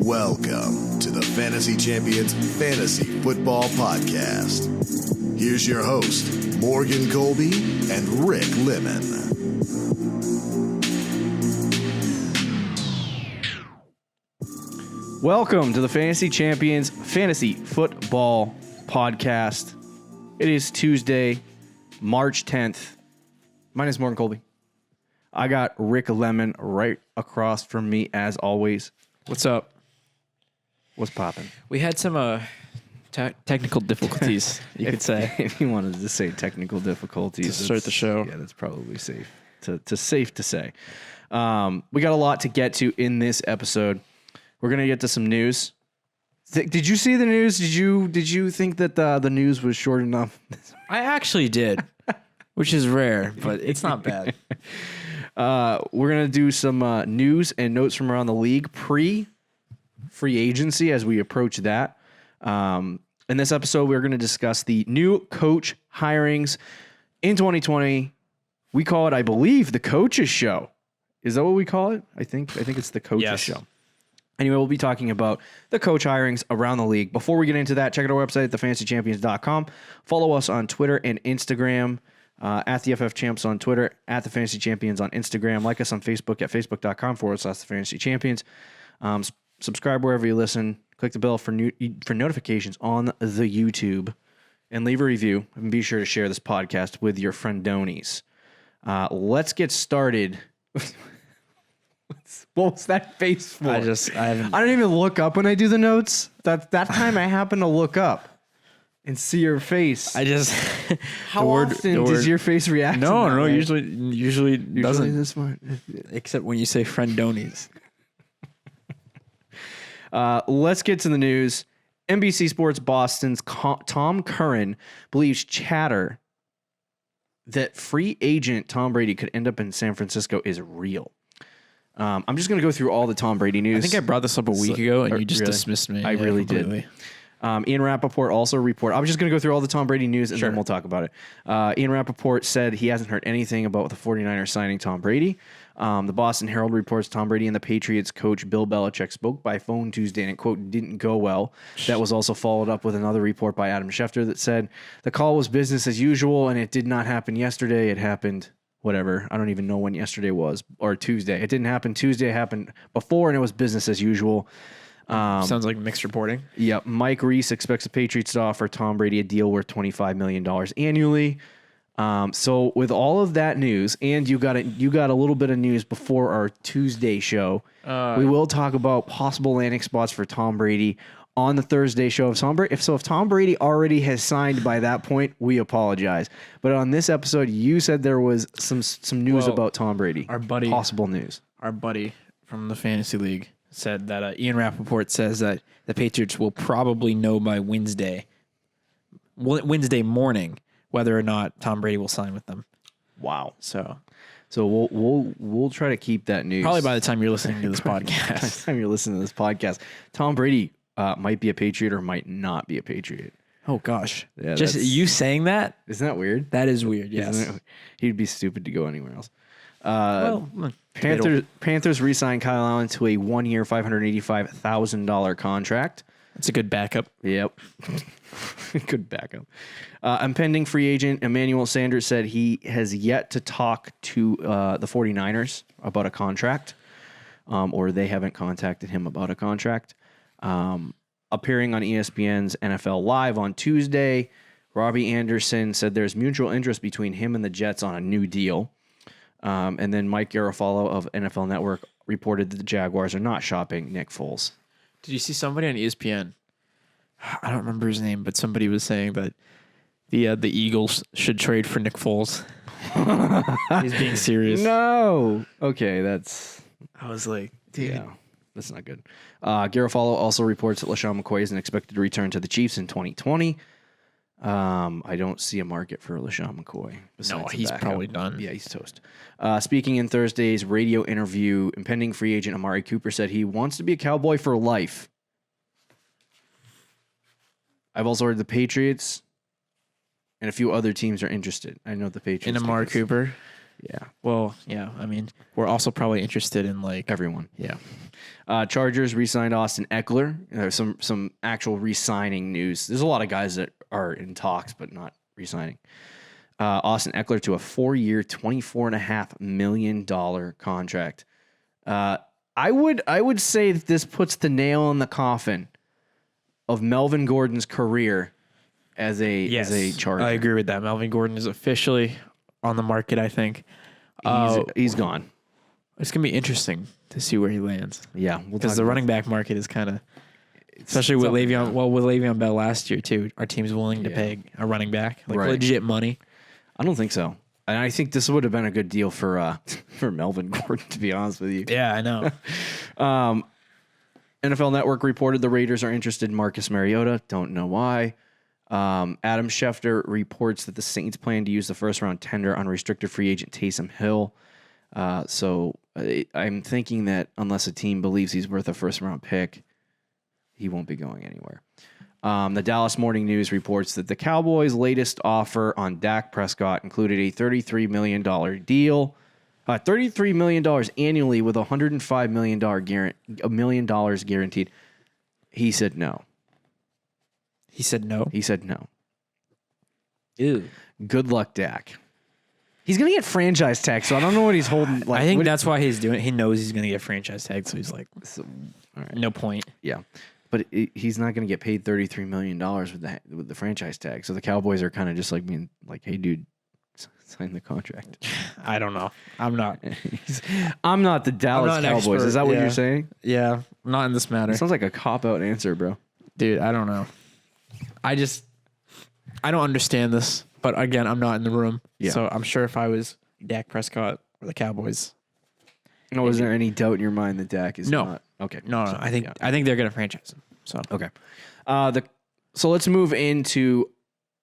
Welcome to the Fantasy Champions Fantasy Football Podcast. Here's your host, Morgan Colby and Rick Lemon. Welcome to the Fantasy Champions Fantasy Football Podcast. It is Tuesday, March 10th. My name is Morgan Colby. I got Rick Lemon right across from me as always. What's up? What's popping? We had some technical difficulties, you could say. If you wanted to say technical difficulties. To start the show. Yeah, that's probably safe to say. We got a lot to get to in this episode. We're going to get to some news. Did you see the news? Did you think that the news was short enough? I actually did, which is rare, but it's not bad. We're going to do some news and notes from around the league pre-free agency as we approach that. In this episode, we're going to discuss the new coach hirings in 2020. We call it, I believe, the Coaches Show. Is that what we call it? I think it's the Coaches Show. Anyway, we'll be talking about the coach hirings around the league. Before we get into that, check out our website at thefantasychampions.com. Follow us on Twitter and Instagram. At the FF Champs on Twitter, at the Fantasy Champions on Instagram. Like us on Facebook at facebook.com/the Fantasy Champions. Subscribe wherever you listen. Click the bell for notifications on the YouTube. And leave a review. And be sure to share this podcast with your friendonies. Let's get started. What was that face for? I don't even look up when I do the notes. That time I happen to look up and see your face. How often does your face react? No, usually doesn't. This one, except when you say friendonies. Let's get to the news. NBC Sports Boston's Tom Curran believes chatter that free agent Tom Brady could end up in San Francisco is real. I'm just going to go through all the Tom Brady news. I think I brought this up a week ago, and you just dismissed me. I really did. Ian Rappaport also reported. I'm just going to go through all the Tom Brady news, and then we'll talk about it. Ian Rappaport said he hasn't heard anything about the 49ers signing Tom Brady. The Boston Herald reports Tom Brady and the Patriots coach Bill Belichick spoke by phone Tuesday, and it, quote, didn't go well. That was also followed up with another report by Adam Schefter that said the call was business as usual, and it did not happen yesterday. It happened whatever. I don't even know when yesterday was, or Tuesday. It didn't happen Tuesday. It happened before, and it was business as usual. Sounds like mixed reporting. Yep. Mike Reese expects the Patriots to offer Tom Brady a deal worth $25 million annually. So with all of that news, and you got a little bit of news before our Tuesday show, we will talk about possible landing spots for Tom Brady on the Thursday show of Tom Brady. If Tom Brady already has signed by that point, we apologize. But on this episode, you said there was some news about Tom Brady. Possible news. Our buddy from the Fantasy League said that Ian Rappaport says that the Patriots will probably know by Wednesday morning whether or not Tom Brady will sign with them. Wow. So we'll try to keep that news. Probably by the time you're listening to this podcast. Tom Brady might be a Patriot or might not be a Patriot. Oh, gosh. Yeah, just you saying that? Isn't that weird? That is weird, yes. He'd be stupid to go anywhere else. Panthers re-signed Kyle Allen to a 1-year, $585,000 contract. That's a good backup. Yep. Good backup. Impending free agent Emmanuel Sanders said he has yet to talk to the 49ers about a contract, or they haven't contacted him about a contract. Appearing on ESPN's NFL Live on Tuesday, Robbie Anderson said there's mutual interest between him and the Jets on a new deal. And then Mike Garafolo of NFL Network reported that the Jaguars are not shopping Nick Foles. Did you see somebody on ESPN? I don't remember his name, but somebody was saying that the Eagles should trade for Nick Foles. He's being serious. No. Okay, I was like, dude. Yeah, that's not good. Garafolo also reports that LaShawn McCoy isn't expected to return to the Chiefs in 2020. I don't see a market for LaShawn McCoy. No, he's probably done. Yeah, he's toast. Speaking in Thursday's radio interview, impending free agent Amari Cooper said he wants to be a Cowboy for life. I've also heard the Patriots and a few other teams are interested. I know the Patriots. In Amari Cooper? Yeah, Well, yeah. I mean, we're also probably interested in like everyone. Yeah. Chargers re-signed Austin Eckler. There's some actual re-signing news. There's a lot of guys that are in talks but not re-signing. Austin Eckler to a 4-year, $24.5 million contract. I would say that this puts the nail in the coffin of Melvin Gordon's career as a Charger. I agree with that. Melvin Gordon is officially on the market, I think. He's gone. It's going to be interesting to see where he lands. Yeah, Because the running back market is kind of, especially with Le'Veon. Well, with Le'Veon Bell last year too, our team's willing to pay a running back like legit money. I don't think so, and I think this would have been a good deal for Melvin Gordon, to be honest with you. Yeah, I know. NFL Network reported the Raiders are interested in Marcus Mariota. Don't know why. Adam Schefter reports that the Saints plan to use the first-round tender on restricted free agent Taysom Hill. So I'm thinking that unless a team believes he's worth a first-round pick, he won't be going anywhere. The Dallas Morning News reports that the Cowboys' latest offer on Dak Prescott included a $33 million deal, $33 million annually with $105 million guaranteed. He said no. He said no. He said no. Ew. Good luck, Dak. He's gonna get franchise tag, so I don't know what he's holding. Like, I think that's why he's doing it. He knows he's going to get franchise tag, so he's like, all right. no point. Yeah, but he's not going to get paid $33 million with the franchise tag. So the Cowboys are kind of just like being like, "Hey, dude, sign the contract." I don't know. I'm not. I'm not the Dallas Cowboys. Expert. Is that what you're saying? Yeah, not in this matter. It sounds like a cop-out answer, bro. Dude, I don't know. I don't understand this. But again, I'm not in the room. Yeah. So I'm sure if I was Dak Prescott or the Cowboys. No, is there any doubt in your mind that Dak is not? Okay. No. So, I think they're going to franchise him. So okay. So let's move into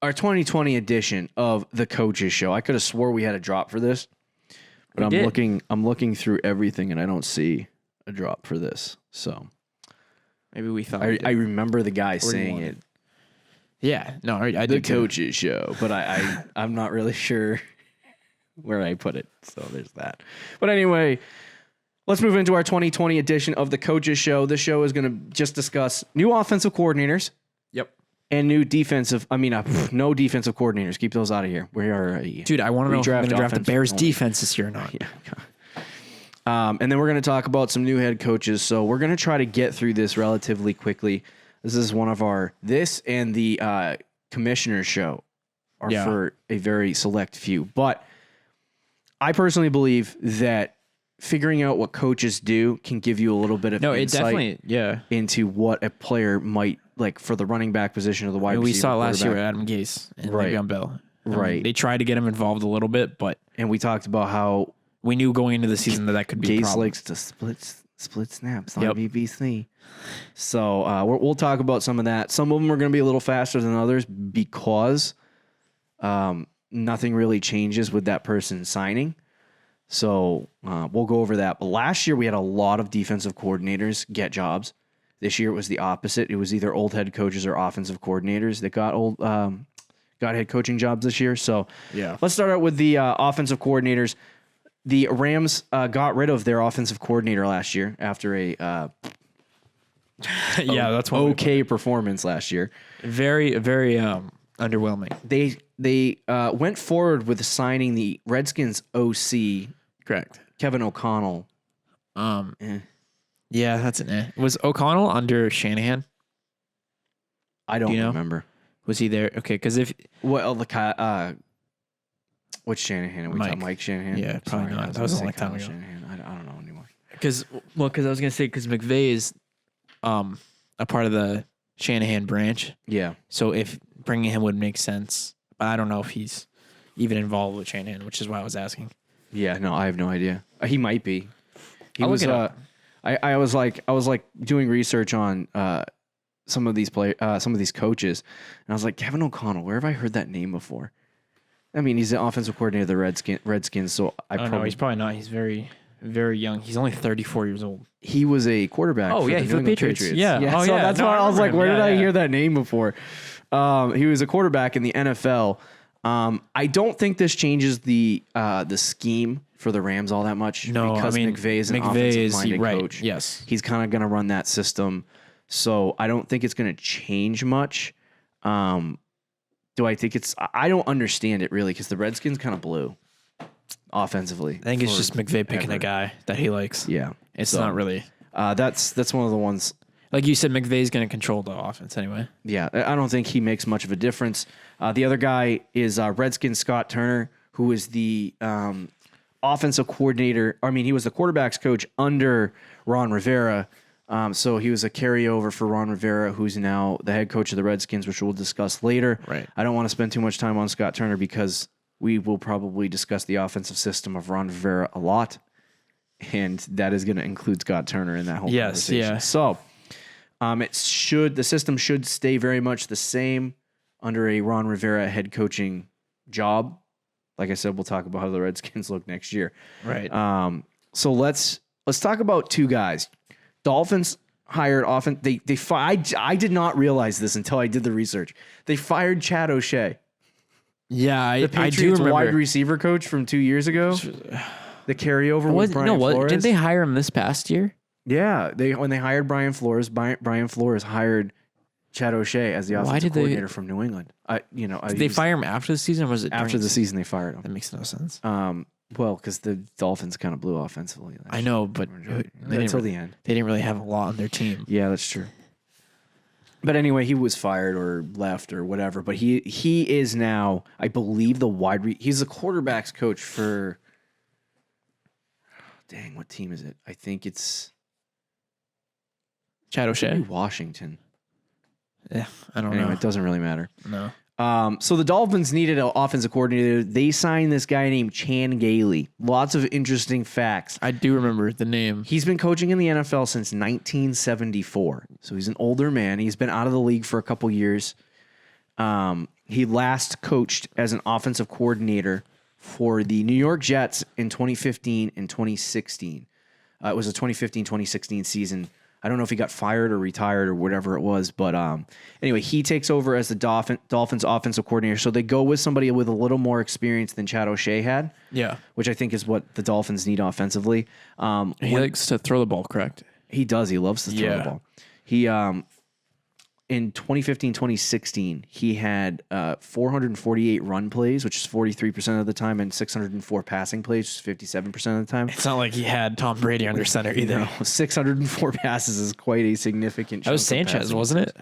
our 2020 edition of the Coaches Show. I could have swore we had a drop for this, but I'm looking through everything and I don't see a drop for this. So maybe we thought I remember the guy saying it. Yeah, no, I the did Coaches Show, but I'm not really sure where I put it. So there's that. But anyway, let's move into our 2020 edition of the Coaches Show. This show is going to just discuss new offensive coordinators. Yep. And no defensive coordinators. Keep those out of here. We are dude. I want to know if we're going to draft the Bears defense this year or not. Yeah. And then we're going to talk about some new head coaches. So we're going to try to get through this relatively quickly. This is one of this and the commissioner show are for a very select few. But I personally believe that figuring out what coaches do can give you a little bit of insight into what a player might like for the running back position or the wide receiver. We saw last year with Adam Gase and Le'Veon Bell. Right. They tried to get him involved a little bit, and we talked about how we knew going into the season that could be a problem. Gase likes to split snaps on BBC. So we'll talk about some of that. Some of them are going to be a little faster than others because nothing really changes with that person signing. So we'll go over that. But last year we had a lot of defensive coordinators get jobs. This year it was the opposite. It was either old head coaches or offensive coordinators that got head coaching jobs this year. So let's start out with the offensive coordinators. The Rams got rid of their offensive coordinator last year after a that's okay performance last year. Very, very underwhelming. They went forward with signing the Redskins OC, correct, Kevin O'Connell. Yeah, that's an eh. Was O'Connell under Shanahan? I don't remember. Was he there? Okay, because if which Shanahan are we talking? Mike Shanahan? Yeah, probably not. That was a long time ago. Shanahan. I don't know anymore. Because I was gonna say because McVay is a part of the Shanahan branch. Yeah. So if bringing him would make sense, but I don't know if he's even involved with Shanahan, which is why I was asking. Yeah, no, I have no idea. He might be. I'll look it up. I was like doing research on some of these coaches, and I was like, Kevin O'Connell, where have I heard that name before? I mean, he's the offensive coordinator of the Redskins, so no, he's probably not. He's very, very young. He's only 34 years old. He was a quarterback. For the Patriots. Yeah. So that's why I was like, where did I hear that name before? He was a quarterback in the NFL. I don't think this changes the scheme for the Rams all that much. No, because McVay is an offensive-minded coach. Yes, he's kind of going to run that system. So I don't think it's going to change much. Do I think it's? I don't understand it really because the Redskins kind of blew offensively. I think it's just McVay picking a guy that he likes. Yeah, it's not really. That's one of the ones. Like you said, McVay's going to control the offense anyway. Yeah, I don't think he makes much of a difference. The other guy is Redskins Scott Turner, who is the offensive coordinator. I mean, he was the quarterback's coach under Ron Rivera. So he was a carryover for Ron Rivera, who's now the head coach of the Redskins, which we'll discuss later. Right. I don't want to spend too much time on Scott Turner because we will probably discuss the offensive system of Ron Rivera a lot, and that is going to include Scott Turner in that whole conversation. Yeah. So the system should stay very much the same under a Ron Rivera head coaching job. Like I said, we'll talk about how the Redskins look next year. Right. So let's talk about two guys. Dolphins hired I did not realize this until I did the research. They fired Chad O'Shea. Yeah, I do remember. Wide receiver coach from 2 years ago. The carryover with Brian Flores. Did they hire him this past year? Yeah, when they hired Brian Flores, Brian Flores hired Chad O'Shea as the offensive coordinator from New England. Did they fire him after the season, or was it after the season they fired him? That makes no sense. Well, because the Dolphins kind of blew offensively. I know, but until the end, they didn't really have a lot on their team. Yeah, that's true. But anyway, he was fired or left or whatever. But he is now, I believe, he's the quarterback's coach for. Dang, what team is it? I think it's Chad O'Shea, Washington. Yeah, I don't know. It doesn't really matter. No. So the Dolphins needed an offensive coordinator. They signed this guy named Chan Gailey. Lots of interesting facts. I do remember the name. He's been coaching in the NFL since 1974. So he's an older man. He's been out of the league for a couple years. He last coached as an offensive coordinator for the New York Jets in 2015 and 2016. It was a 2015-2016 season. I don't know if he got fired or retired or whatever it was, but anyway, he takes over as the Dolphins offensive coordinator. So they go with somebody with a little more experience than Chad O'Shea had. Yeah, which I think is what the Dolphins need offensively. He likes to throw the ball, correct? He does. He loves to throw the ball. He in 2015-2016, he had 448 run plays, which is 43% of the time, and 604 passing plays, which is 57% of the time. It's not like he had Tom Brady under center either. No, 604 passes is quite a significant. That was Sanchez, wasn't it?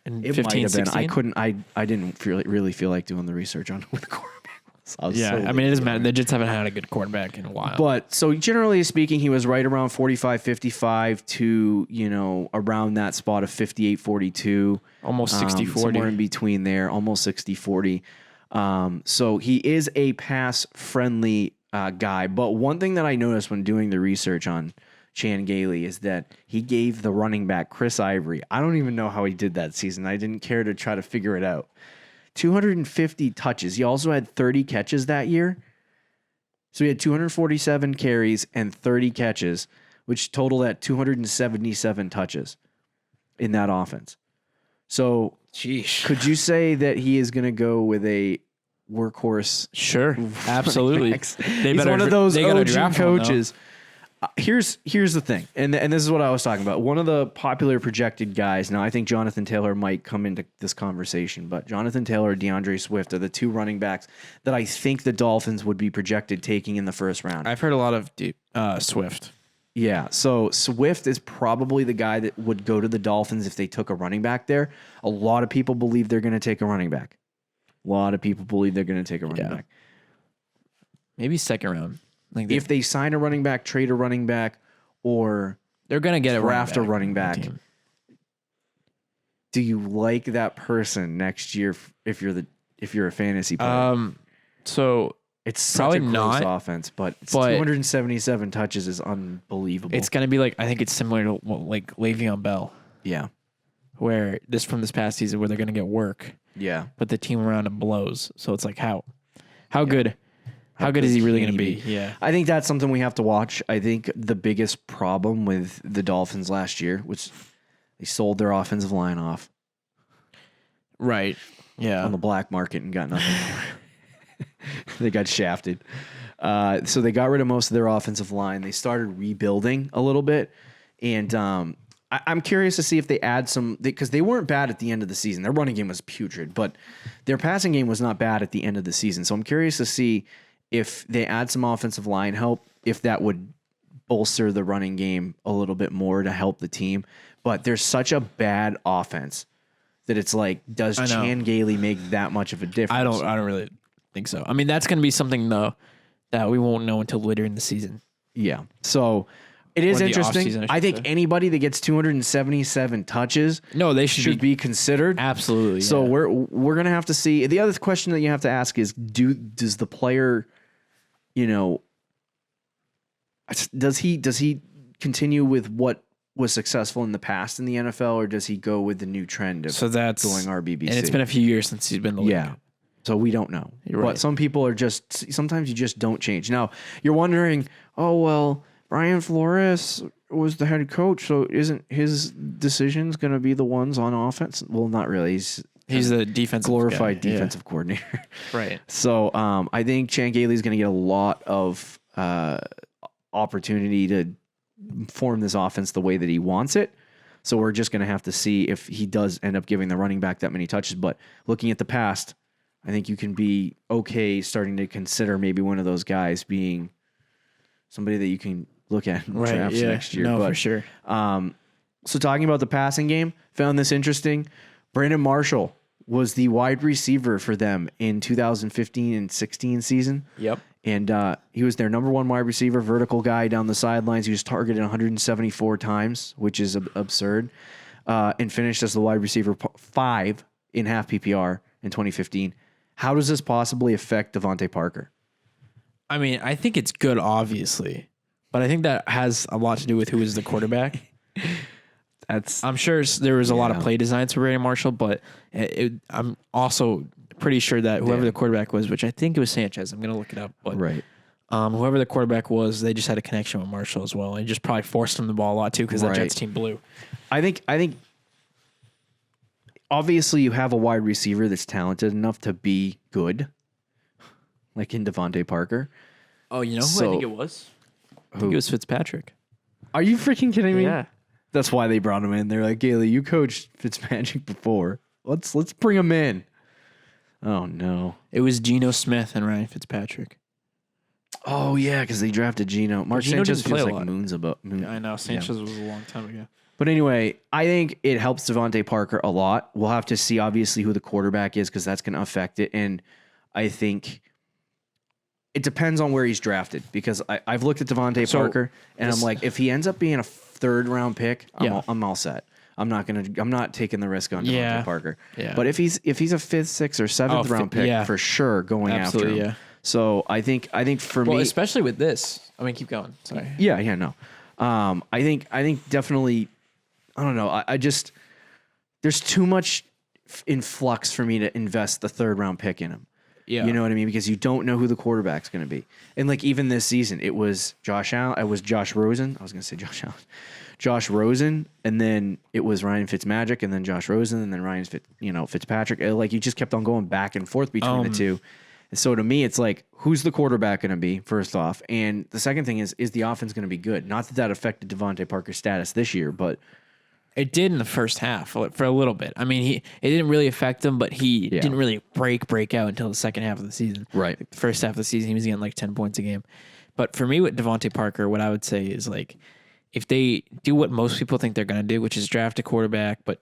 It 15, might have 16? Been. I didn't really feel like doing the research on who the quarterback was. I mean, it doesn't matter. The Jets haven't had a good quarterback in a while. But so generally speaking, he was right around 45-55 to, around that spot of 58-42. Almost 60-40. Somewhere in between there, almost 60-40. So he is a pass-friendly guy. But one thing that I noticed when doing the research on Chan Gailey is that he gave the running back Chris Ivory. I don't even know how he did that season. I didn't care to try to figure it out. 250 touches. He also had 30 catches that year. So he had 247 carries and 30 catches, which totaled at 277 touches in that offense. So could you say that he is going to go with a workhorse? Sure, absolutely. He's one of those OG coaches. Here's the thing, and this is what I was talking about. One of the popular projected guys, now I think Jonathan Taylor might come into this conversation, but Jonathan Taylor and DeAndre Swift are the two running backs that I think the Dolphins would be projected taking in the first round. I've heard a lot of Swift. Yeah, so Swift is probably the guy that would go to the Dolphins if they took a running back there. A lot of people believe they're going to take a running back. Back. Maybe second round. Like if they sign a running back, trade a running back, or they're going to get draft a running back, do you like that person next year if you're a fantasy player? So it's such a close offense, but 277 touches is unbelievable. It's going to be I think it's similar to Le'Veon Bell. Yeah. Where from this past season where they're going to get work. Yeah. But the team around him blows. So it's how good. How good is he really going to be? Yeah. I think that's something we have to watch. I think the biggest problem with the Dolphins last year was they sold their offensive line off. Right. Yeah. On the black market and got nothing for They got shafted. So they got rid of most of their offensive line. They started rebuilding a little bit. And I'm curious to see if they add some, because they weren't bad at the end of the season. Their running game was putrid, but their passing game was not bad at the end of the season. So I'm curious to see if they add some offensive line help, if that would bolster the running game a little bit more to help the team. But there's such a bad offense that it's like, does Chan Gailey make that much of a difference? I don't really think so. I mean, that's going to be something though that we won't know until later in the season. Yeah. So it is interesting. Offseason, I think anybody that gets 277 touches, they should be considered. Absolutely. So we're gonna have to see. The other question that you have to ask is, does the player, does he continue with what was successful in the past in the NFL, or does he go with the new trend of going RBBC? And it's been a few years since he's been in the league. Yeah. So we don't know. You're right. But some people are sometimes you just don't change. Now, you're wondering, oh, well, Brian Flores was the head coach, so isn't his decisions going to be the ones on offense? Well, not really. He's the defensive glorified defensive coordinator. Right. So I think Chan Gailey is going to get a lot of opportunity to form this offense the way that he wants it. So we're just going to have to see if he does end up giving the running back that many touches. But looking at the past, I think you can be okay starting to consider maybe one of those guys being somebody that you can look at in drafts next year. No, for sure. So talking about the passing game, found this interesting. Brandon Marshall was the wide receiver for them in 2015 and 16 season. Yep. And he was their number one wide receiver, vertical guy down the sidelines. He was targeted 174 times, which is absurd, and finished as the wide receiver 5 in half PPR in 2015. How does this possibly affect Devontae Parker? I mean, I think it's good, obviously, but I think that has a lot to do with who is the quarterback. I'm sure there was a lot of play designs for Brandon Marshall, but I'm also pretty sure that whoever the quarterback was, which I think it was Sanchez, I'm going to look it up, but whoever the quarterback was, they just had a connection with Marshall as well, and just probably forced him the ball a lot too because that Jets team blew. I think obviously you have a wide receiver that's talented enough to be good, like in Devontae Parker. Oh, you know who I think it was? I think it was Fitzpatrick. Are you freaking kidding me? Yeah. That's why they brought him in. They're like, Gailey, you coached Fitzmagic before. Let's bring him in. Oh, no. It was Geno Smith and Ryan Fitzpatrick. Oh, yeah, because they drafted Geno. Mark Sanchez feels like moons about. I know. Sanchez was a long time ago. But anyway, I think it helps Devontae Parker a lot. We'll have to see, obviously, who the quarterback is because that's going to affect it. And I think it depends on where he's drafted because I've looked at Devontae Parker, and I'm like, if he ends up being a third-round pick, I'm all set. I'm not taking the risk on Devontae Parker. Yeah. But if he's a 5th, 6th, or 7th round pick, for sure going after him. Yeah. So I think for me, especially with this, I mean, keep going. Sorry. Yeah, no. I think definitely. I don't know. I just there's too much in flux for me to invest the 3rd round pick in him. Yeah. You know what I mean? Because you don't know who the quarterback's going to be. And like even this season, it was Josh Allen. It was Josh Rosen. I was going to say Josh Allen. Josh Rosen, and then it was Ryan Fitzmagic, and then Josh Rosen, and then Fitzpatrick. Like you just kept on going back and forth between the two. And so to me, it's like, who's the quarterback going to be, first off? And the second thing is the offense going to be good? Not that affected Devontae Parker's status this year, but it did in the first half for a little bit. I mean, it didn't really affect him, but he didn't really break out until the second half of the season. Right. The first half of the season, he was getting like 10 points a game. But for me, with Devontae Parker, what I would say is like, if they do what most people think they're going to do, which is draft a quarterback, but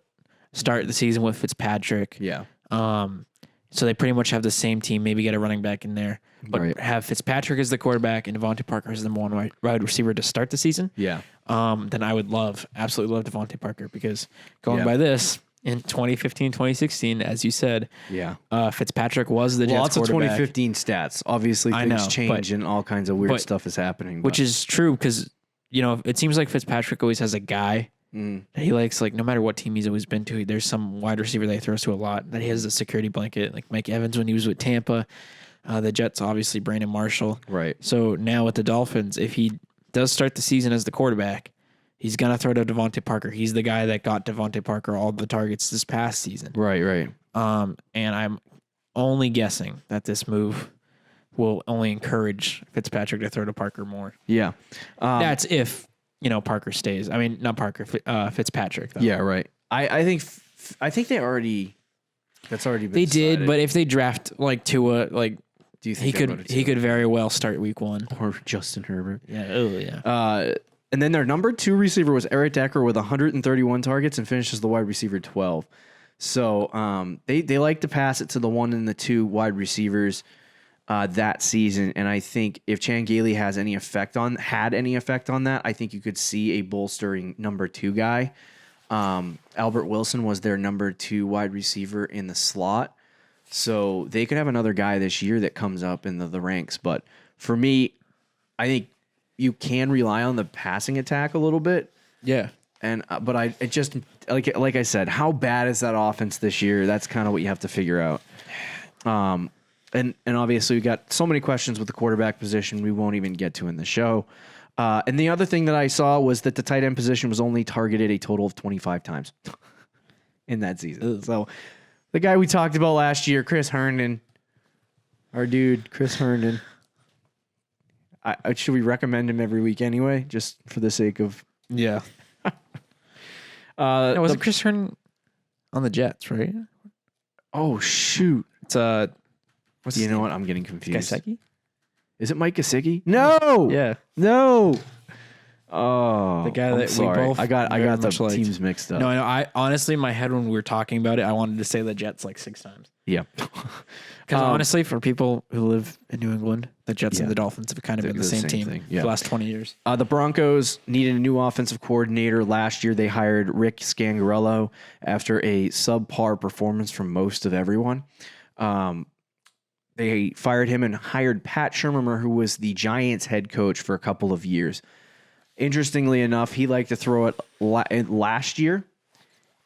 start the season with Fitzpatrick. Yeah. So they pretty much have the same team, maybe get a running back in there, but have Fitzpatrick as the quarterback and Devontae Parker as the number one wide receiver to start the season. Yeah. Then I would absolutely love Devontae Parker because going by this, in 2015, 2016, as you said, Fitzpatrick was the Jets lots quarterback. Of 2015 stats. Obviously, things change and all kinds of weird stuff is happening. Which is true because, it seems like Fitzpatrick always has a guy that he likes, like no matter what team he's always been to, there's some wide receiver that he throws to a lot that he has a security blanket, like Mike Evans when he was with Tampa. The Jets, obviously, Brandon Marshall. Right. So now with the Dolphins, if he does start the season as the quarterback, he's going to throw to Devontae Parker. He's the guy that got Devontae Parker all the targets this past season. Right. And I'm only guessing that this move will only encourage Fitzpatrick to throw to Parker more. Yeah. That's if, Parker stays. I mean, not Parker, Fitzpatrick. Though. Yeah, right. I think they already. That's already been They decided. did, but if they draft like Tua, like Do you think he could very well start week 1 or Justin Herbert? Yeah. Oh yeah. And then their number 2 receiver was Eric Decker with 131 targets and finishes the wide receiver 12. So they like to pass it to the 1 and the 2 wide receivers that season. And I think if Chan Gailey had any effect on that, I think you could see a bolstering number 2 guy. Albert Wilson was their number 2 wide receiver in the slot. So they could have another guy this year that comes up in the ranks. But for me, I think you can rely on the passing attack a little bit. Yeah. But I just like I said, how bad is that offense this year? That's kind of what you have to figure out. And obviously we got so many questions with the quarterback position we won't even get to in the show. And the other thing that I saw was that the tight end position was only targeted a total of 25 times in that season. Ugh. So the guy we talked about last year, Chris Herndon, our dude, Chris Herndon. Should we recommend him every week anyway, just for the sake of... Yeah. Was it Chris Herndon on the Jets, right? Oh, shoot. It's what's you his know name? what? I'm getting confused. Gesicki? Is it Mike Gesicki? No. Yeah. No. Oh, the guy I'm that sorry. we both I got the liked. teams mixed up. No, I honestly, in my head when we were talking about it, I wanted to say the Jets like 6 times. Yeah. Because honestly, for people who live in New England, the Jets and the Dolphins have kind of been the same team thing. for the last 20 years. The Broncos needed a new offensive coordinator. Last year, they hired Rick Scangarello after a subpar performance from most of everyone. They fired him and hired Pat Shurmur, who was the Giants head coach for a couple of years. Interestingly enough, he liked to throw it last year,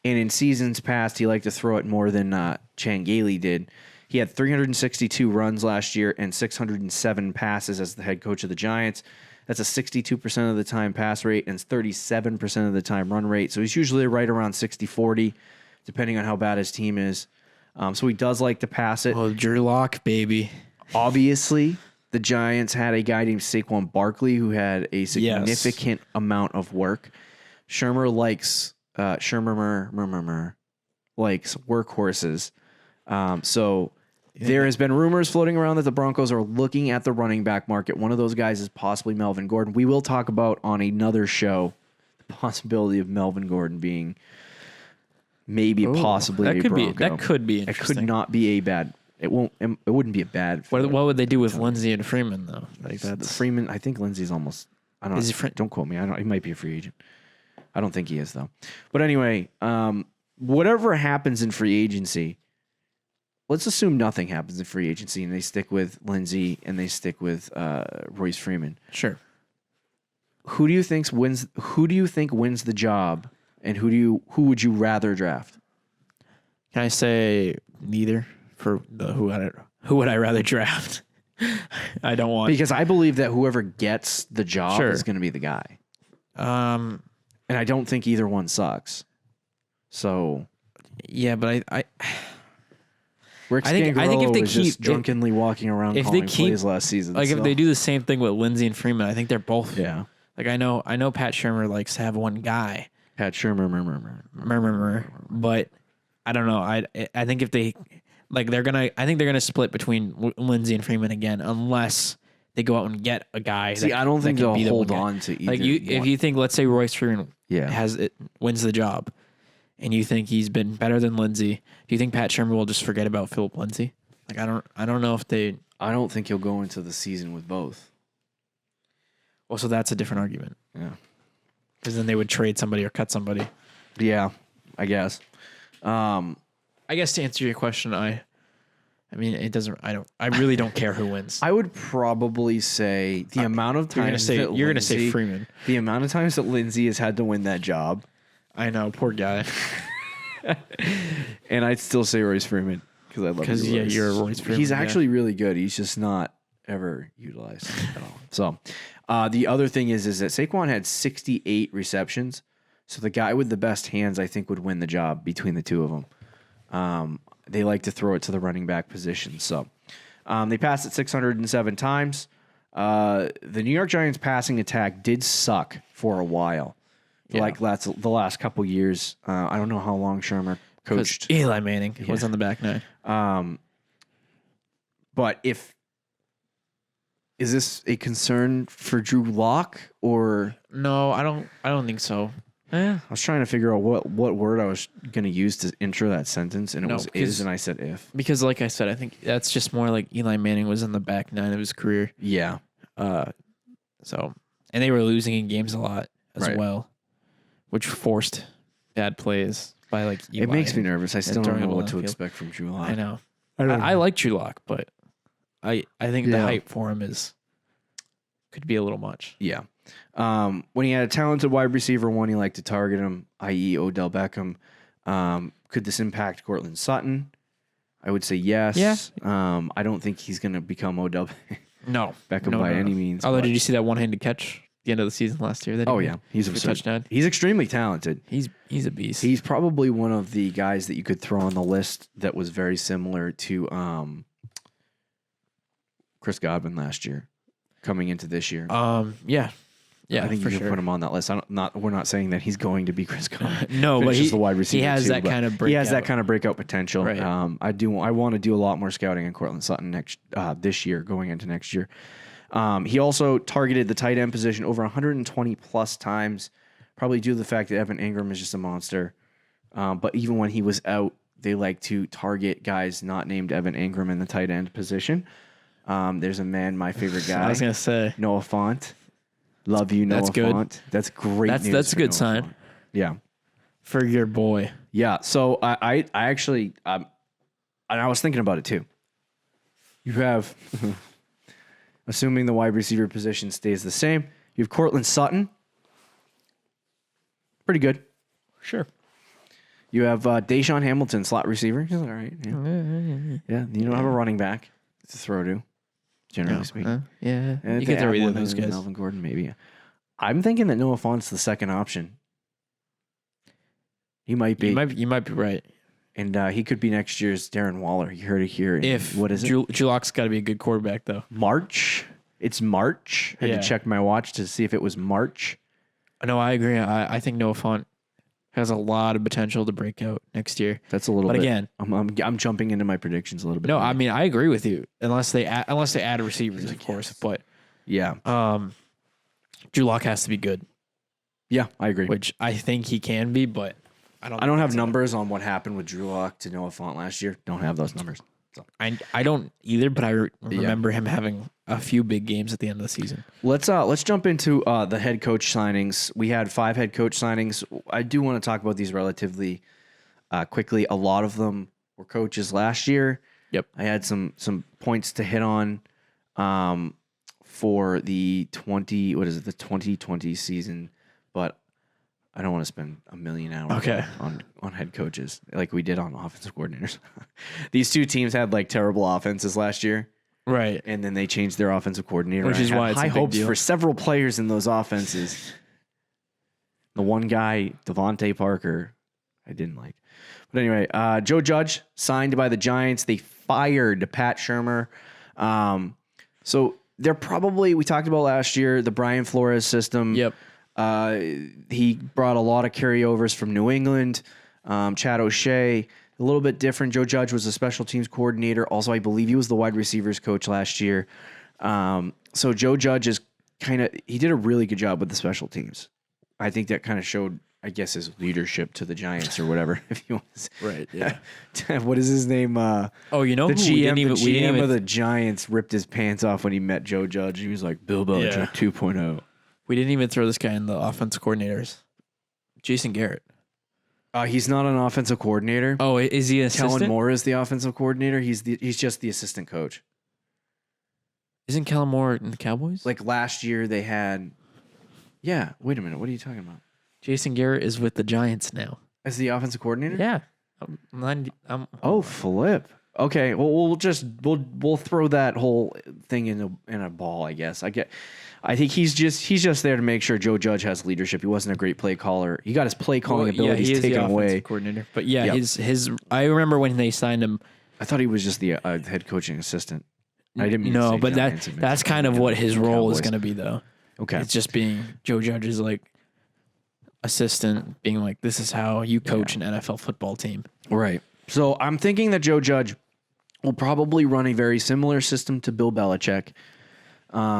and in seasons past, he liked to throw it more than Chan Gailey did. He had 362 runs last year and 607 passes as the head coach of the Giants. That's a 62% of the time pass rate and 37% of the time run rate. So he's usually right around 60-40, depending on how bad his team is. So he does like to pass it. Oh, Drew Lock, baby. Obviously, the Giants had a guy named Saquon Barkley who had a significant amount of work. Shurmur likes workhorses. So there has been rumors floating around that the Broncos are looking at the running back market. One of those guys is possibly Melvin Gordon. We will talk about on another show the possibility of Melvin Gordon being possibly a Bronco. That could be It interesting. could not be a bad. It wouldn't be a bad. What would they do with Lindsey and Freeman though? Like that's Freeman. I think Lindsey's almost. I don't. Is he don't quote me. I don't. He might be a free agent. I don't think he is though. But anyway, whatever happens in free agency, let's assume nothing happens in free agency and they stick with Lindsey and they stick with Royce Freeman. Sure. Who do you think wins? Who do you think wins the job? And who would you rather draft? Can I say neither? For the who would I rather draft? I don't want, because I believe that whoever gets the job is going to be the guy. And I don't think either one sucks. So yeah, but Rick Scangarello was just drunkenly walking around calling plays last season. Like if they do the same thing with Lindsey and Freeman, I think they're both. Yeah. Like I know Pat Shurmur likes to have one guy. Pat Shurmur, but I don't know. I think if they like they're gonna split between Lindsey and Freeman again, unless they go out and get a guy. See, I don't think they'll hold on to either. Like if you think, let's say Royce Freeman wins the job, and you think he's been better than Lindsey, do you think Pat Shurmur will just forget about Philip Lindsey? Like I don't know if they. I don't think he'll go into the season with both. Well, so that's a different argument. Yeah. Because then they would trade somebody or cut somebody. Yeah, I guess. I guess to answer your question, I mean, it doesn't. I really don't care who wins. I would probably say the amount of times you're gonna say Freeman. The amount of times that Lindsey has had to win that job. I know, poor guy. And I'd still say Royce Freeman because I love. Because you're a Royce Freeman. He's actually really good. He's just not ever utilized at all. So the other thing is that Saquon had 68 receptions. So the guy with the best hands, I think, would win the job between the two of them. They like to throw it to the running back position. So They passed it 607 times. The New York Giants passing attack did suck for a while. Yeah. Like that's the last couple years. I don't know how long Shermer coached. Eli Manning was on the back nine. But is this a concern for Drew Lock or? No, I don't think so. I was trying to figure out what word I was going to use to intro that sentence, and it was is, and I said if. Because, like I said, I think that's just more like Eli Manning was in the back nine of his career. Yeah. So, and they were losing in games a lot as well, which forced bad plays by like Eli. It makes me nervous. I still don't know what to field. expect from Drew Lock. I know. I like Drew Lock, but I think the hype for him could be a little much. Yeah. When he had a talented wide receiver one, he liked to target him, i.e. Odell Beckham. Could this impact Courtland Sutton? I would say yes. Yeah. I don't think he's going to become Odell Beckham No, by any means. Although, did you see that one-handed catch at the end of the season last year? He's a touchdown. He's extremely talented. He's a beast. He's probably one of the guys that you could throw on the list that was very similar to Chris Godwin last year, coming into this year. Yeah, I think for you can sure. put him on that list. We're not saying that he's going to be Chris Godwin. No, but he's the wide receiver. He has too, that kind of breakout. He has that kind of breakout potential. Right. I want to do a lot more scouting on Courtland Sutton this year, going into next year. He also targeted the tight end position over 120 plus times, probably due to the fact that Evan Ingram is just a monster. But even when he was out, they like to target guys not named Evan Ingram in the tight end position. There's a man, my favorite guy. I was gonna say Noah Fant. Love you, Noah That's good. Fant. That's great news. That's a for good Noah sign. Fant. Yeah. For your boy. Yeah. So I actually, and I was thinking about it too. You have, assuming the wide receiver position stays the same, you have Courtland Sutton. Pretty good. Sure. You have Deshaun Hamilton, slot receiver. He's all right. Yeah. You don't have a running back to throw to, generally speaking. Yeah. And You to can throw add either one of those in guys. Melvin Gordon, maybe. I'm thinking that Noah Fant's the second option. He might be. You might be right. And he could be next year's Darren Waller. You heard it here. What is it? Drew Lock's got to be a good quarterback, though. March. It's March. I had to check my watch to see if it was March. No, I agree. I think Noah Fant has a lot of potential to break out next year. That's a little but bit. Again, I'm jumping into my predictions a little bit. No, I mean I agree with you. Unless they add receivers, of course. But yeah, Drew Lock has to be good. Yeah, I agree. Which I think he can be, but I don't have numbers on what happened with Drew Lock to Noah Fant last year. Don't have those numbers. So. I don't either, but I remember him having a few big games at the end of the season. Let's jump into the head coach signings. We had 5 head coach signings. I do want to talk about these relatively quickly. A lot of them were coaches last year. Yep. I had some points to hit on for the 2020 season, but I don't want to spend a million hours on head coaches like we did on offensive coordinators. These two teams had like terrible offenses last year. Right. And then they changed their offensive coordinator. Which is why it's high a big hopes deal. for several players in those offenses. The one guy, Devontae Parker, I didn't like. But anyway, Joe Judge signed by the Giants. They fired Pat Shurmur. So they're probably, we talked about last year, the Brian Flores system. Yep. He brought a lot of carryovers from New England. Chad O'Shea, a little bit different. Joe Judge was a special teams coordinator. Also, I believe he was the wide receivers coach last year. So Joe Judge is he did a really good job with the special teams. I think that kind of showed, I guess, his leadership to the Giants or whatever. If you want to Right. Yeah. What is his name? The GM of the Giants ripped his pants off when he met Joe Judge. He was like, Bill Belichick 2.0. We didn't even throw this guy in the offensive coordinators. Jason Garrett. He's not an offensive coordinator. Oh, is he an assistant? Kellen Moore is the offensive coordinator. He's just the assistant coach. Isn't Kellen Moore in the Cowboys? Like last year they had... Yeah, wait a minute. What are you talking about? Jason Garrett is with the Giants now. As the offensive coordinator? Yeah. Flip. Okay, well we'll throw that whole thing in a ball, I guess. I think he's just there to make sure Joe Judge has leadership. He wasn't a great play caller. He got his play calling abilities taken away. Coordinator. But his I remember when they signed him. I thought he was just the head coaching assistant. I didn't mean No, to say but Giants. that's kind of what his role is going to be, though. Okay. It's just being Joe Judge's like assistant, being like, this is how you coach an NFL football team. Right. So I'm thinking that Joe Judge will probably run a very similar system to Bill Belichick.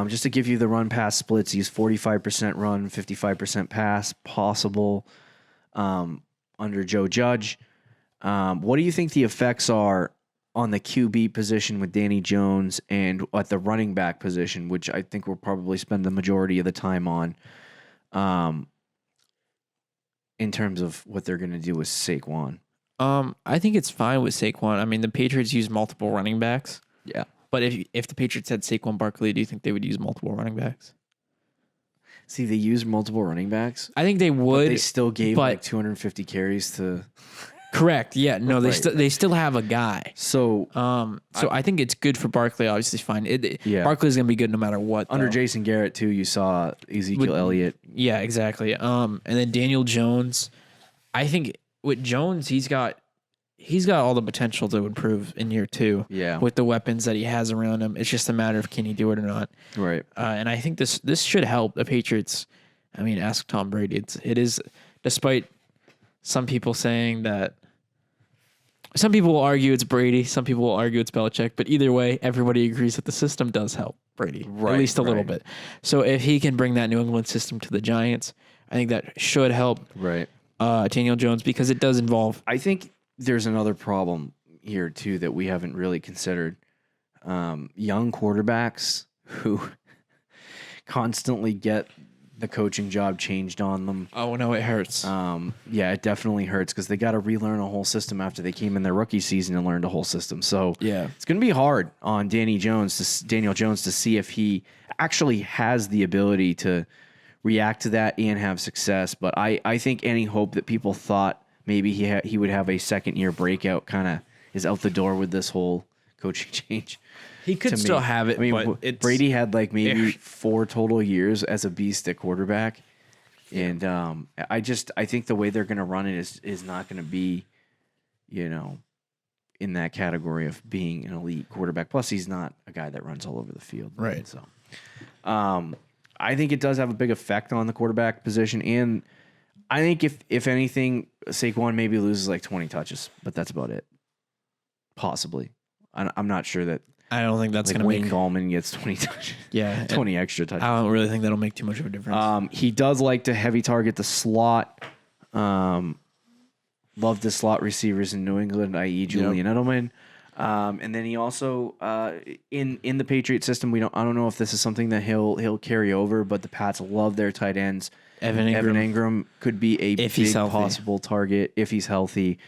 Just to give you the run pass splits, he's 45% run, 55% pass possible under Joe Judge. What do you think the effects are on the QB position with Danny Jones and at the running back position, which I think we'll probably spend the majority of the time on, in terms of what they're going to do with Saquon? I think it's fine with Saquon. I mean, the Patriots use multiple running backs. Yeah. But if the Patriots had Saquon Barkley, do you think they would use multiple running backs? See, they use multiple running backs. I think they would. But they still gave like 250 carries to. Correct. Yeah. No, Right. they still have a guy. So I think it's good for Barkley. Obviously, fine. Barkley's gonna be good no matter what. Under though. Jason Garrett too, you saw Ezekiel Elliott. Yeah, exactly. And then Daniel Jones. I think with Jones, he's got all the potential to improve in year 2. Yeah. With the weapons that he has around him, it's just a matter of can he do it or not. Right. And I think this should help the Patriots. I mean, ask Tom Brady. It is, despite some people saying that. Some people will argue it's Brady. Some people will argue it's Belichick. But either way, everybody agrees that the system does help Brady, at least a little bit. So if he can bring that New England system to the Giants, I think that should help Daniel Jones because it does involve. I think there's another problem here too that we haven't really considered. Young quarterbacks who constantly get the coaching job changed on them. Oh no, it hurts. Yeah, it definitely hurts because they got to relearn a whole system after they came in their rookie season and learned a whole system. So yeah, it's going to be hard on Daniel Jones to see if he actually has the ability to react to that and have success. But I think any hope that people thought maybe he would have a second year breakout kind of is out the door with this whole coaching change. He could still have it. I mean, but Brady had like maybe 4 total years as a beast at quarterback, and I think the way they're going to run it is not going to be, in that category of being an elite quarterback. Plus, he's not a guy that runs all over the field. Right. So, I think it does have a big effect on the quarterback position, and I think if anything, Saquon maybe loses like 20 touches, but that's about it. Possibly, I'm not sure that. I don't think that's like going to Wayne make. Gallman gets 20 touches. Yeah, 20 extra touches. I don't really think that'll make too much of a difference. He does like to heavy target the slot. Love the slot receivers in New England, i.e. Julian Edelman. And then he also in the Patriot system, I don't know if this is something that he'll carry over, but the Pats love their tight ends. Evan Ingram could be a big possible target if he's healthy.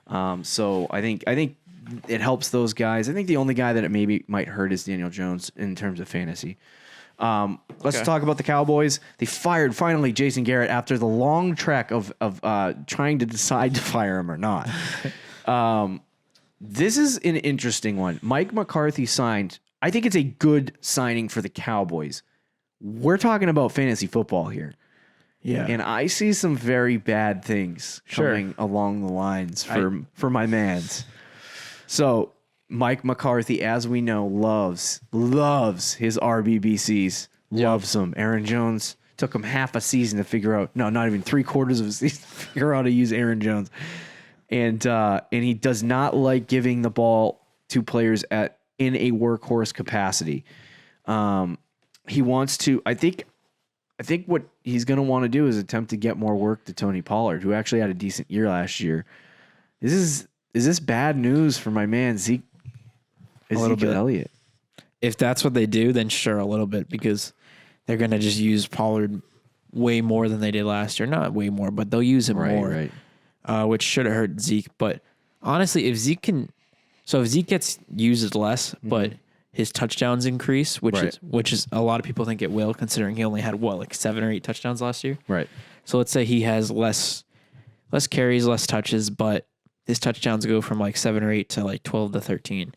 So I think it helps those guys. I think the only guy that it maybe might hurt is Daniel Jones in terms of fantasy. Let's talk about the Cowboys. They fired finally Jason Garrett after the long trek of trying to decide to fire him or not. This is an interesting one. Mike McCarthy signed. I think it's a good signing for the Cowboys. We're talking about fantasy football here. Yeah. And I see some very bad things coming along the lines for my mans. So Mike McCarthy, as we know, loves his RBBCs. Loves them. Aaron Jones took him half a season to figure out. No, not even 3/4 of a season to figure out how to use Aaron Jones. And he does not like giving the ball to players in a workhorse capacity. He wants to. I think what he's going to want to do is attempt to get more work to Tony Pollard, who actually had a decent year last year. Is this bad news for my man Ezekiel Elliott? If that's what they do, then sure, a little bit, because they're going to just use Pollard way more than they did last year. Not way more, but they'll use him more, right. Which should have hurt Zeke. But honestly, if Zeke gets used less, but his touchdowns increase, which is a lot of people think it will, considering he only had 7 or 8 touchdowns last year. Right. So let's say he has less carries, less touches, but his touchdowns go from 7 or 8 to 12 to 13.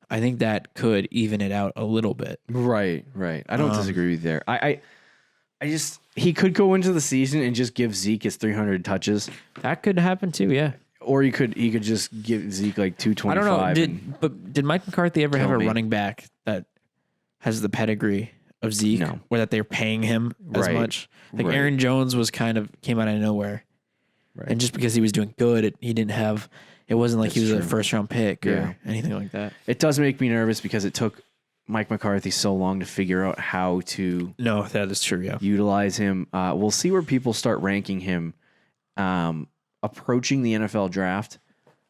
I think that could even it out a little bit. Right. I don't disagree with you there. I just he could go into the season and just give Zeke his 300 touches. That could happen too, yeah. Or he could just give Zeke like 225. I don't know. Did Mike McCarthy ever have a running back that has the pedigree of Zeke, No. or that they're paying him as much? Like Right. Aaron Jones came out of nowhere, and just because he was doing good, he didn't have. It wasn't like he was a first round pick or anything like that. It does make me nervous because it took Mike McCarthy so long to figure out how to. No, that is true. Yeah, utilize him. We'll see where people start ranking him. Approaching the NFL draft,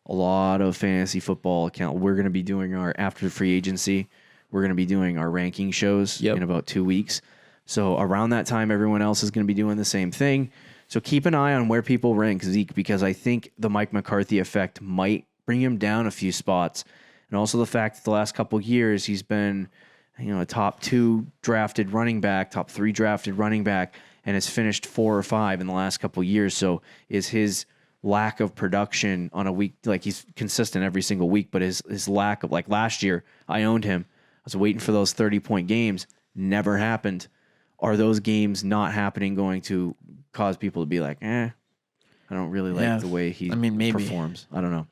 a lot of fantasy football account. We're going to be doing after free agency. We're going to be doing our ranking shows in about 2 weeks. So around that time, everyone else is going to be doing the same thing. So keep an eye on where people rank Zeke, because I think the Mike McCarthy effect might bring him down a few spots. And also the fact that the last couple of years he's been, a top 2 drafted running back, top 3 drafted running back, and has finished 4 or 5 in the last couple of years. So is his lack of production on a week, like he's consistent every single week, but his lack of, like last year, I owned him. I was waiting for those 30-point games. Never happened. Are those games not happening going to cause people to be like, I don't really like the way he maybe performs. I don't know.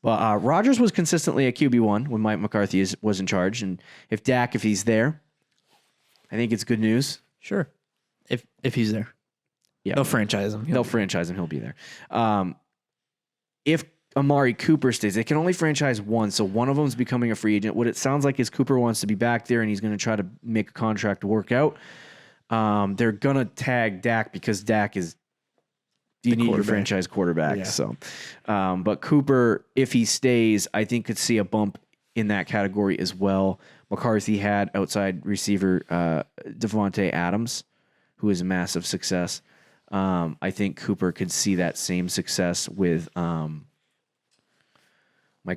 Well, Rodgers was consistently a QB1 when Mike McCarthy was in charge. And if he's there, I think it's good news. Sure. If he's there. Yeah, they'll franchise him. They'll franchise him. He'll be there. If Amari Cooper stays, they can only franchise one, so one of them is becoming a free agent. What it sounds like is Cooper wants to be back there, and he's going to try to make a contract work out. They're going to tag Dak because Dak is you need your franchise quarterback. Yeah. So, but Cooper, if he stays, I think could see a bump in that category as well. McCarthy had outside receiver Devontae Adams, who is a massive success. I think Cooper could see that same success with Mike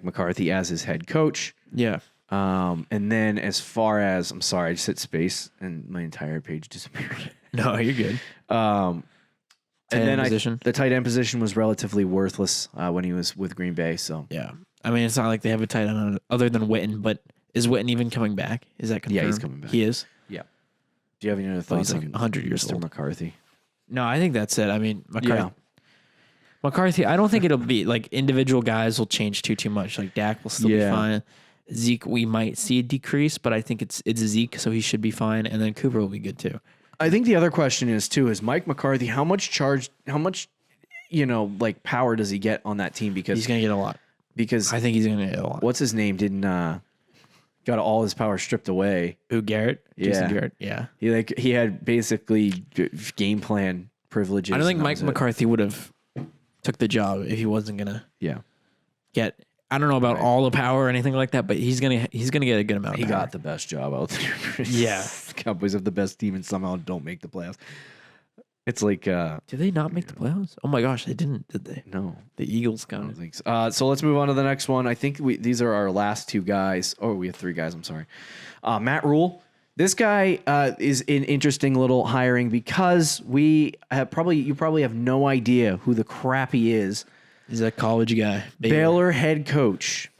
McCarthy as his head coach. Yeah. And then as far as, I'm sorry, I just hit space and my entire page disappeared. No, you're good. And then the tight end position was relatively worthless when he was with Green Bay. So yeah, I mean, it's not like they have a tight end other than Witten, but is Witten even coming back? Is that confirmed? Yeah, he's coming back. He is? Yeah. Do you have any other thoughts like 100 years Mr. old. McCarthy? No, I think that's it. I mean, McCarthy, I don't think it'll be like individual guys will change too much. Like Dak will still be fine. Zeke, we might see a decrease, but I think it's Zeke, so he should be fine. And then Cooper will be good too. I think the other question is Mike McCarthy, how much power does he get on that team? Because he's going to get a lot. Because I think he's going to get a lot. What's his name? Got all his power stripped away. Who, Garrett? Yeah. Jason Garrett. Yeah. He had basically game plan privileges. I don't think Mike McCarthy would have took the job if he wasn't going to get, I don't know about all the power or anything like that, but he's gonna get a good amount of power. He got the best job out there. Yeah. Cowboys have the best team and somehow don't make the playoffs. It's like did they not make the playoffs? Oh my gosh, they didn't, did they? No. The Eagles got it. I don't think so. So let's move on to the next one. I think these are our last 2 guys. Oh, we have 3 guys, I'm sorry. Matt Rule. This guy is an interesting little hiring because you probably have no idea who the crap he is. He's a college guy. Baylor head coach.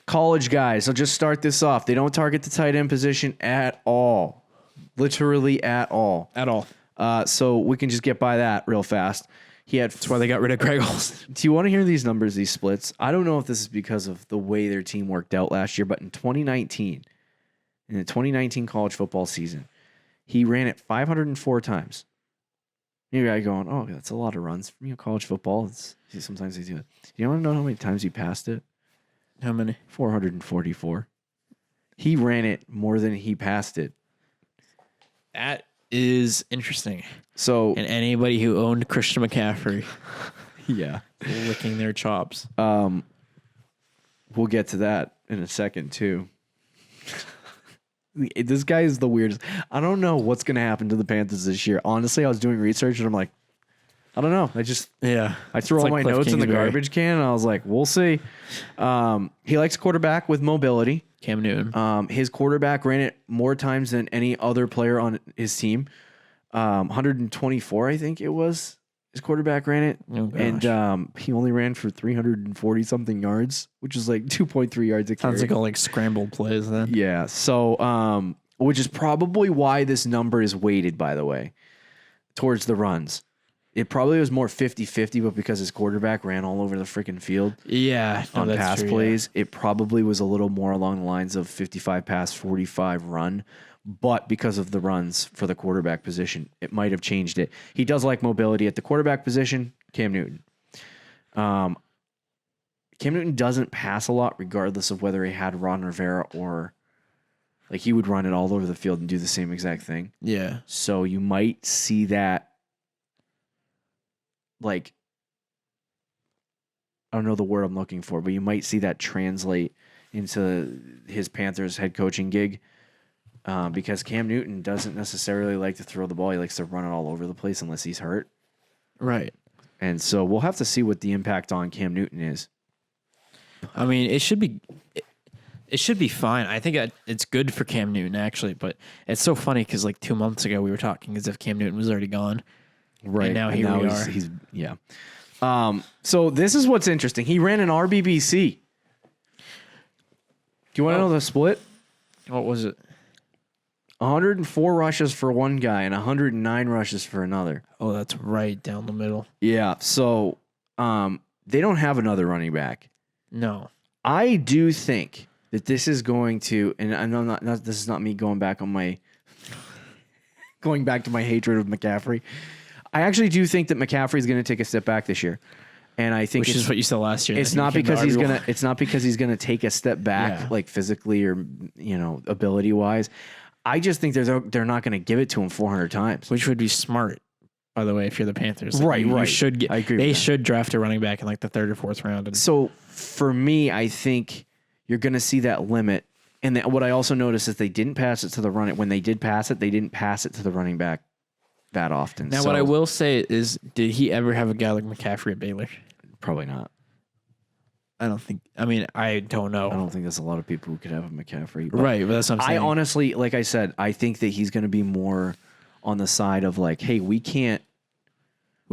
College guy. So just start this off. They don't target the tight end position at all. Literally at all. At all. So we can just get by that real fast. That's why they got rid of Craig Olsen. Do you want to hear these numbers, these splits? I don't know if this is because of the way their team worked out last year, but in the 2019 college football season, he ran it 504 times. Maybe I going, oh, that's a lot of runs. College football, sometimes they do it. You want to know how many times he passed it? How many? 444. He ran it more than he passed it. That is interesting. So, and anybody who owned Christian McCaffery, licking their chops. We'll get to that in a second too. This guy is the weirdest. I don't know what's going to happen to the Panthers this year. Honestly, I was doing research and I'm like, I don't know. I threw all my notes in the garbage can and I was like, we'll see. He likes quarterback with mobility. Cam Newton. His quarterback ran it more times than any other player on his team. 124, I think it was. His quarterback ran it. Oh, and he only ran for 340 something yards, which is like 2.3 yards a carry. Sounds like all scrambled plays then. Yeah. So, which is probably why this number is weighted, by the way, towards the runs. it probably was more 50-50, but because his quarterback ran all over the freaking field on pass plays, it probably was a little more along the lines of 55 pass, 45 run. But because of the runs for the quarterback position, it might have changed it. He does like mobility at the quarterback position, Cam Newton. Cam Newton doesn't pass a lot regardless of whether he had Ron Rivera or like he would run it all over the field and do the same exact thing. Yeah. So you might see that like I don't know the word I'm looking for, but you might see that translate into his Panthers head coaching gig because Cam Newton doesn't necessarily like to throw the ball. He likes to run it all over the place unless he's hurt. Right. And so we'll have to see what the impact on Cam Newton is. I mean, it should be fine. I think it's good for Cam Newton, actually. But it's so funny because like 2 months ago, we were talking as if Cam Newton was already gone. Right. And now here we are. He's yeah. So this is what's interesting. He ran an RBBC. Do you want to know the split? What was it? 104 rushes for one guy and 109 rushes for another. Oh, that's right down the middle. Yeah. So they don't have another running back. No. I do think that this is going to, and I'm not this is not me going back to my hatred of McCaffrey. I actually do think that McCaffrey is going to take a step back this year, and I think which is what you said last year. It's not because he's gonna. It's not because he's gonna take a step back, like physically or ability wise. I just think they're not going to give it to him 400 times, which would be smart. By the way, if you're the Panthers, right. You should get. I agree. They should draft a running back in like the 3rd or 4th round. So for me, I think you're going to see that limit. And what I also noticed is they didn't pass it to the running. When they did pass it, they didn't pass it to the running back that often. Now, what I will say is, did he ever have a guy like McCaffrey at Baylor? Probably not. I don't think. I mean, I don't know. I don't think there's a lot of people who could have a McCaffrey. Right, but that's what I'm saying. I honestly, like I said, I think that he's going to be more on the side of like, hey, we can't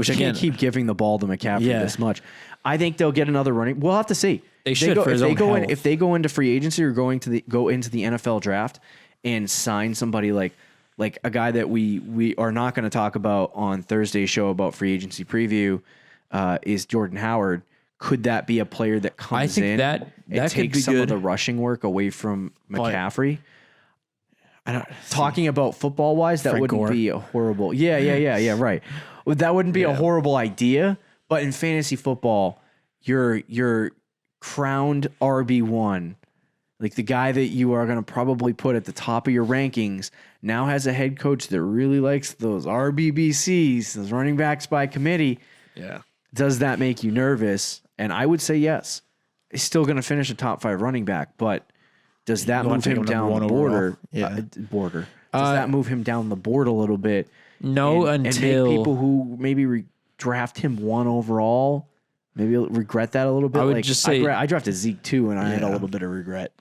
keep giving the ball to McCaffrey this much. I think they'll get another running. We'll have to see. They should for his own health. If they go into free agency or go into the NFL draft and sign somebody like a guy that we are not going to talk about on Thursday's show about free agency preview is Jordan Howard. Could that be a player that comes in that and takes some of the rushing work away from McCaffrey? Talking about football wise, that wouldn't be a horrible. Yeah. Right. Well, that wouldn't be a horrible idea. But in fantasy football, your crowned RB1, like the guy that you are going to probably put at the top of your rankings, now has a head coach that really likes those RBBCs, those running backs by committee. Yeah. Does that make you nervous? And I would say yes. He's still going to finish a top 5 running back, but does that move him down the border? Does that move him down the board a little bit? No, and make people who maybe draft him 1 overall maybe regret that a little bit. I would just say I drafted Zeke too, and I had a little bit of regret.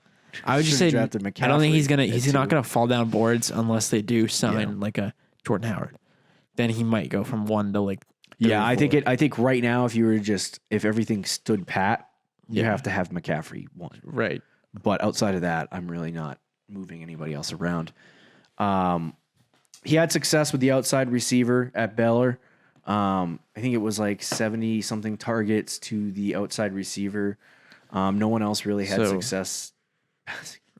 I would just say I don't think he's not going to fall down boards unless they do sign like a Jordan Howard. Then he might go from 1 to like. Yeah, I think right now if everything stood pat, you have to have McCaffrey 1. Right. But outside of that, I'm really not moving anybody else around. He had success with the outside receiver at Baylor. I think it was like 70 something targets to the outside receiver. No one else really had success.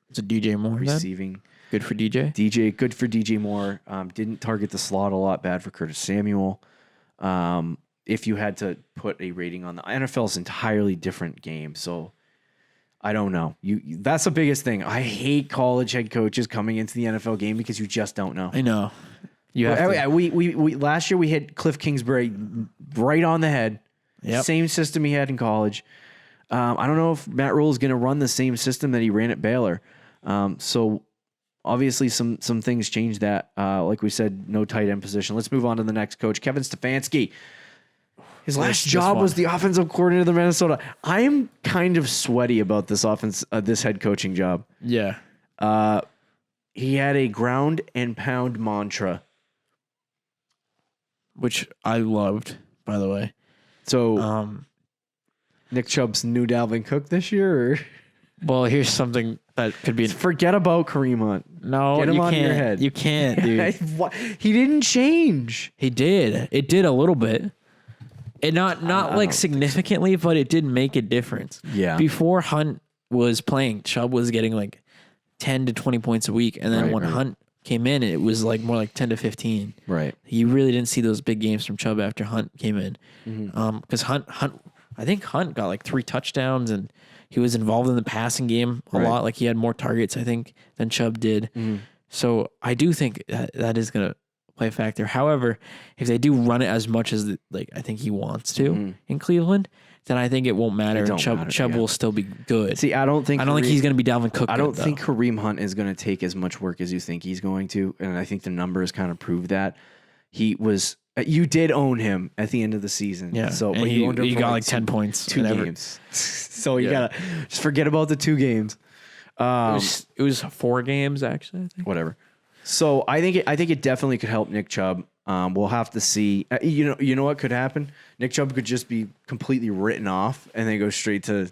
It's a DJ Moore receiving. Then? Good for DJ. Good for DJ Moore. Didn't target the slot a lot. Bad for Curtis Samuel. If you had to put a rating on the NFL's entirely different game, so I don't know. That's the biggest thing. I hate college head coaches coming into the NFL game because you just don't know. I know. We last year we hit Cliff Kingsbury right on the head. Yep. Same system he had in college. I don't know if Matt Rule is going to run the same system that he ran at Baylor. So obviously some things changed that. Like we said, no tight end position. Let's move on to the next coach, Kevin Stefanski. His last job was the offensive coordinator of the Minnesota. I am kind of sweaty about this this head coaching job. Yeah. He had a ground and pound mantra, which I loved, by the way. So, Nick Chubb's new Dalvin Cook this year? Or? Well, here's something that could be. Forget about Kareem Hunt. No, Get him you out of can't. your head. You can't, dude. He didn't change. He did. It did a little bit. It not like significantly, but it did make a difference. Yeah. Before Hunt was playing, Chubb was getting like 10 to 20 points a week, and then when Hunt came in, it was like more like 10 to 15. Right. You really didn't see those big games from Chubb after Hunt came in, because Hunt, I think Hunt got like 3 touchdowns, and he was involved in the passing game a lot. Like he had more targets, I think, than Chubb did. So I do think that is gonna play a factor. However, if they do run it as much as I think he wants to in Cleveland, then I think it won't matter. And Chubb will still be good. See, I don't think he's going to be Dalvin Cook. I don't think Kareem Hunt is going to take as much work as you think he's going to, and I think the numbers kind of prove that. He was. You did own him at the end of the season. Yeah. So but you owned him for got like 10 points. 2 games. So you gotta just forget about the 2 games. It was 4 games actually, I think. Whatever. So I think it definitely could help Nick Chubb. We'll have to see. You know what could happen? Nick Chubb could just be completely written off and then go straight to.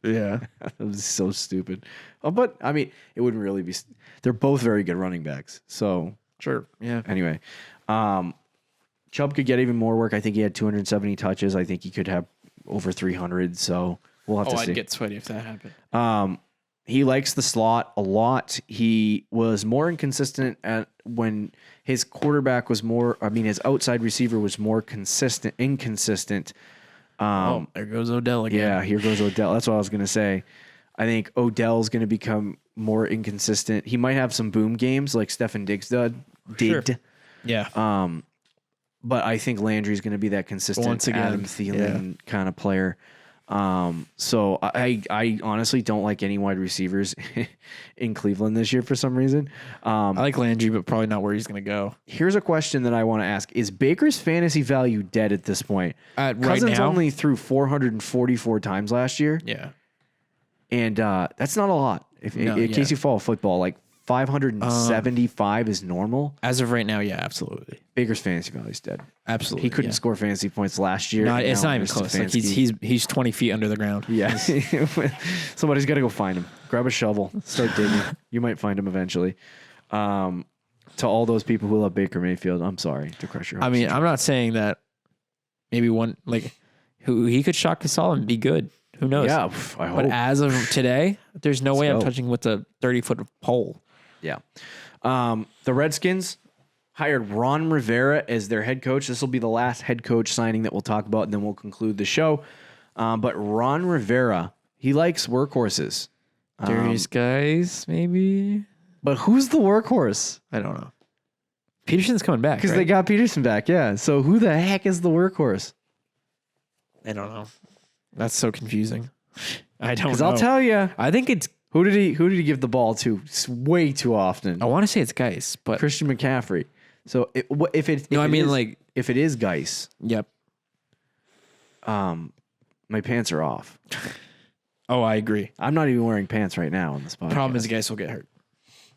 Yeah, that was so stupid. But I mean, it wouldn't really be. They're both very good running backs. So sure. Yeah. Anyway, Chubb could get even more work. I think he had 270 touches. I think he could have over 300. So we'll have to see. I'd get sweaty if that happened. He likes the slot a lot. He was more inconsistent when his quarterback was more. I mean, his outside receiver was more inconsistent. There goes Odell again. Yeah, here goes Odell. That's what I was gonna say. I think Odell's gonna become more inconsistent. He might have some boom games like Stefan Diggs did. Sure. Yeah. But I think Landry's gonna be that consistent Once again, Adam Thielen kind of player. So I honestly don't like any wide receivers in Cleveland this year for some reason. I like Landry, but probably not where he's going to go. Here's a question that I want to ask. Is Baker's fantasy value dead at this point? Cousins only threw 444 times last year. Yeah. And that's not a lot. In case you follow football, like 575 is normal. As of right now, yeah, absolutely. Baker's fantasy value is dead. Absolutely. He couldn't score fantasy points last year. No, it's not even close. Like he's 20 feet under the ground. Yeah. Somebody's got to go find him. Grab a shovel. Start digging. You might find him eventually. To all those people who love Baker Mayfield, I'm sorry to crush your hopes. I mean, I'm not saying that maybe one, who he could shock us all and be good. Who knows? Yeah, I hope. But as of today, there's no way I'm touching with a 30-foot pole. Yeah. The Redskins hired Ron Rivera as their head coach. This will be the last head coach signing that we'll talk about, and then we'll conclude the show. But Ron Rivera, he likes workhorses. Darius guys, maybe. But who's the workhorse? I don't know. Peterson's coming back. Because they got Peterson back, yeah. So who the heck is the workhorse? I don't know. That's so confusing. I don't know. Because I'll tell you. I think it's... Who did he give the ball to way too often? I want to say it's Geis, but... Christian McCaffery. So if it is Geis... Yep. My pants are off. Oh, I agree. I'm not even wearing pants right now on this podcast. Problem is Geis will get hurt.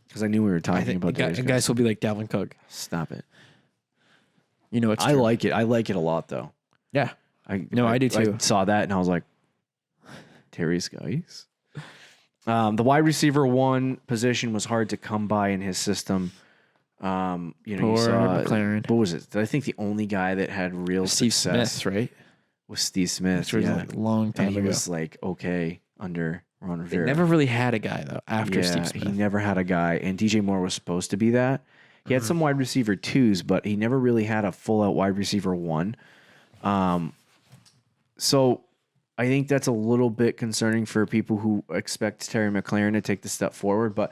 Because I knew we were talking about Geis will be like Dalvin Cook. Stop it. You know, it's I like it. I like it a lot, though. Yeah. I do too. I saw that and I was like, Terry's Geis? The wide receiver 1 position was hard to come by in his system. You saw McLaren. What was it? I think the only guy that had real Steve success Smith, right? Was Steve Smith. Which was like a long time and he ago. was like okay under Ron Rivera. They never really had a guy though after Steve Smith. He never had a guy, and DJ Moore was supposed to be that. He had some wide receiver 2s, but he never really had a full out wide receiver 1. So I think that's a little bit concerning for people who expect Terry McLaurin to take the step forward. But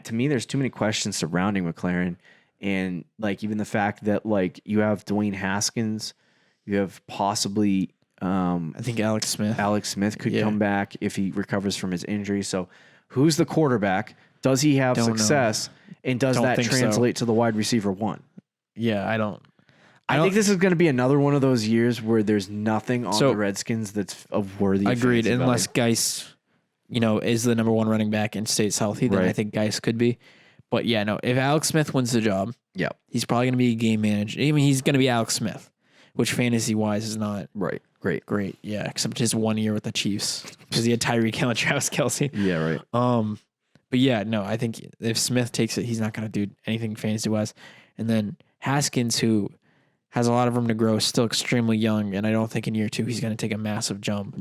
to me, there's too many questions surrounding McLaurin. And like even the fact that like you have Dwayne Haskins, you have possibly I think Alex Smith could come back if he recovers from his injury. So who's the quarterback? Does he have success? And does that translate to the wide receiver 1? Yeah, I don't. I think this is going to be another one of those years where there's nothing on the Redskins that's of worthy. Agreed. Unless Geis, is the number 1 running back and stays healthy, then I think Geis could be. But yeah, no. If Alex Smith wins the job, he's probably going to be a game manager. I mean, he's going to be Alex Smith, which fantasy wise is not great. Great. Yeah, except his 1 year with the Chiefs because he had Tyreek Hill and Travis Kelce. Yeah, right. But yeah, no, I think if Smith takes it, he's not going to do anything fantasy-wise. And then Haskins, who has a lot of room to grow, is still extremely young, and I don't think in year 2 he's going to take a massive jump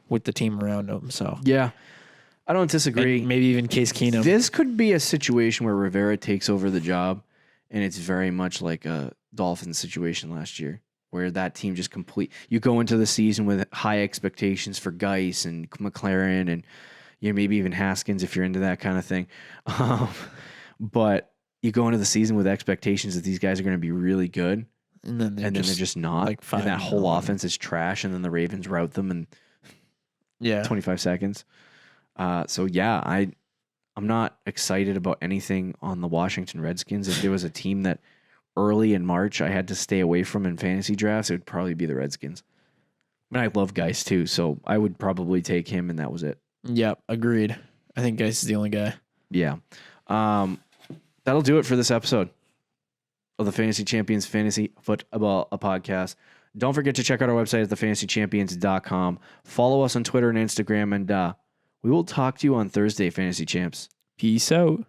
with the team around him. So yeah, I don't disagree. And maybe even Case Keenum. This could be a situation where Rivera takes over the job, and it's very much like a Dolphins situation last year, where that team just you go into the season with high expectations for Geis and McLaren and maybe even Haskins if you're into that kind of thing. But you go into the season with expectations that these guys are going to be really good, and then they're just not. Like and that whole offense is trash, and then the Ravens rout them in 25 seconds. So yeah, I'm not excited about anything on the Washington Redskins. If there was a team that early in March I had to stay away from in fantasy drafts, it would probably be the Redskins. I mean, I love Geis too, so I would probably take him, and that was it. Yep, agreed. I think Geis is the only guy. Yeah. That'll do it for this episode of the Fantasy Champions Fantasy Football Podcast. Don't forget to check out our website at thefantasychampions.com. Follow us on Twitter and Instagram, and we will talk to you on Thursday, Fantasy Champs. Peace out.